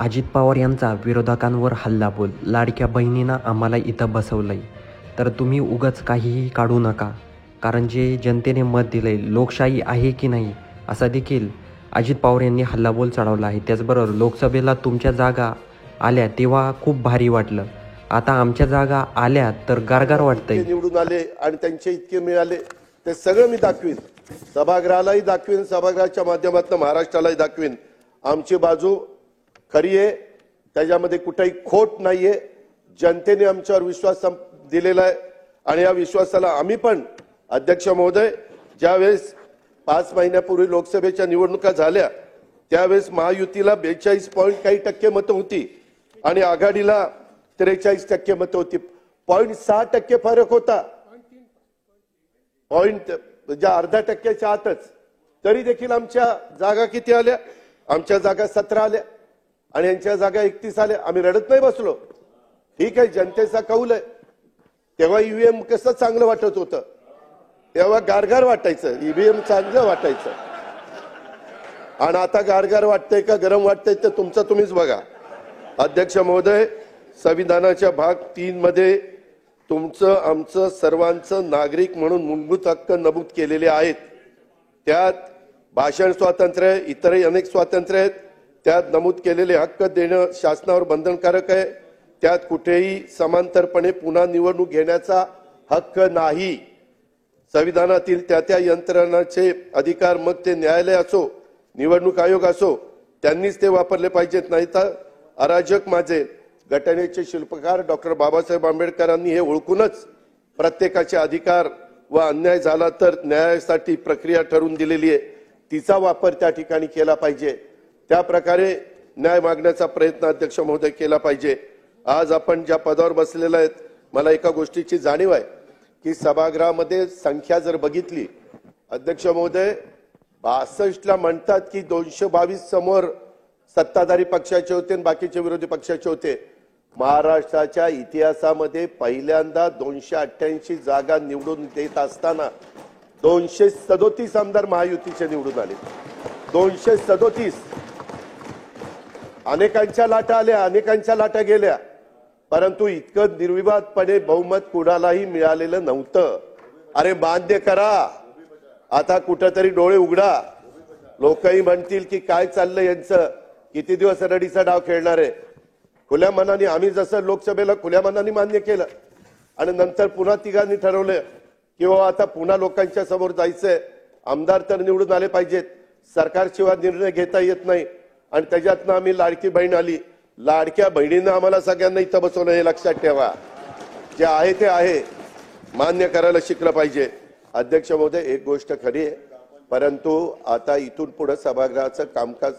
अजित पवार यांचा विरोधकांवर हल्लाबोल. लाडक्या बहिणींना आम्हाला इथं बसवलंय, तर तुम्ही उगाच काहीही काढू नका, कारण जे जनतेने मत दिलंय लोकशाही आहे की नाही असा देखील अजित पवार यांनी हल्लाबोल चढवला आहे. त्याचबरोबर लोकसभेला तुमच्या जागा आल्या तेव्हा खूप भारी वाटलं, आता आमच्या जागा आल्या तर गारगार वाटतंय. निवडून आले आणि त्यांचे इतके मिळाले ते सगळं मी दाखवीन, सभागृहालाही दाखवीन, सभागृहाच्या माध्यमातून महाराष्ट्रालाही दाखवीन. आमची बाजू खरी आहे, त्याच्यामध्ये कुठेही खोट नाहीये. जनतेने आमच्यावर विश्वास दिलेला आहे आणि या विश्वासाला आम्ही पण, अध्यक्ष महोदय, ज्यावेळेस 5 महिन्यापूर्वी लोकसभेच्या निवडणुका झाल्या त्यावेळेस महायुतीला 42 पॉइंट काही टक्के मतं होती आणि आघाडीला 43% मतं होती. 0.6% फरक होता, पॉइंट म्हणजे अर्धा टक्क्याच्या आतच. तरी देखील आमच्या जागा किती आल्या? आमच्या जागा 17 आल्या आणि यांच्या जागा 31 आल्या. आम्ही रडत नाही बसलो. ठीक आहे, जनतेचा कौल आहे. तेव्हा ईव्हीएम कसं चांगलं वाटत होतं, तेव्हा गारगार वाटायचं, ईव्हीएम चांगलं वाटायचं. आणि आता गारगार वाटतंय का गरम वाटतंय ते तुमचं तुम्हीच बघा. अध्यक्ष महोदय, संविधानाच्या भाग 3 मध्ये तुमचं आमचं सर्वांचं नागरिक म्हणून मूलभूत हक्क नमूद केलेले आहेत. त्यात भाषण स्वातंत्र्य, इतरही अनेक स्वातंत्र्य आहेत. त्यात नमूद केलेले हक्क देणं शासनावर बंधनकारक आहे. त्यात कुठेही समांतरपणे पुन्हा निवडणूक घेण्याचा हक्क नाही. संविधानातील त्या यंत्रणाचे अधिकार, मग ते न्यायालय असो, निवडणूक आयोग असो, त्यांनीच ते वापरले पाहिजेत. नाही तर अराजक माझे घटनेचे शिल्पकार डॉक्टर बाबासाहेब आंबेडकरांनी हे ओळखूनच प्रत्येकाचे अधिकार व अन्याय झाला तर न्यायासाठी प्रक्रिया ठरवून दिलेली आहे, तिचा वापर त्या ठिकाणी केला पाहिजे. त्या प्रकारे न्याय मागण्याचा प्रयत्न अध्यक्ष महोदय केला पाहिजे. आज आपण ज्या पदावर बसलेला आहेत, मला एका गोष्टीची जाणीव आहे की सभागृहामध्ये संख्या जर बघितली, अध्यक्ष महोदय, 62ला म्हणतात की 222 समोर सत्ताधारी पक्षाचे होते आणि बाकीचे विरोधी पक्षाचे होते. महाराष्ट्राच्या इतिहासामध्ये पहिल्यांदा 288 जागा निवडून देत असताना 237 आमदार महायुतीचे निवडून आले. 237. अनेकांच्या लाटा आल्या, अनेकांच्या लाटा गेल्या, परंतु इतकं निर्विवादपणे बहुमत कुणालाही मिळालेलं नव्हतं. अरे मान्य करा, आता कुठेतरी डोळे उघडा. लोकही म्हणतील की काय चाललंय यांचं, किती दिवस रडीचा डाव खेळणार आहे. खुल्या मनाने आम्ही जसं लोकसभेला खुल्या मनाने मान्य केलं आणि नंतर पुन्हा तिघांनी ठरवलं की आता पुन्हा लोकांच्या समोर जायचंय, आमदार तर निवडून आले पाहिजेत, सरकारशिवाय निर्णय घेता येत नाही. आणि त्याच्यातनं आम्ही लाडकी बहीण आली. लाडक्या बहिणींना आम्हाला सगळ्यांना इथं बसवलं, हे लक्षात ठेवा. जे आहे ते आहे, मान्य करायला शिकलं पाहिजे. अध्यक्ष महोदय, एक गोष्ट खरी आहे, परंतु आता इथून पुढे सभागृहाचं कामकाज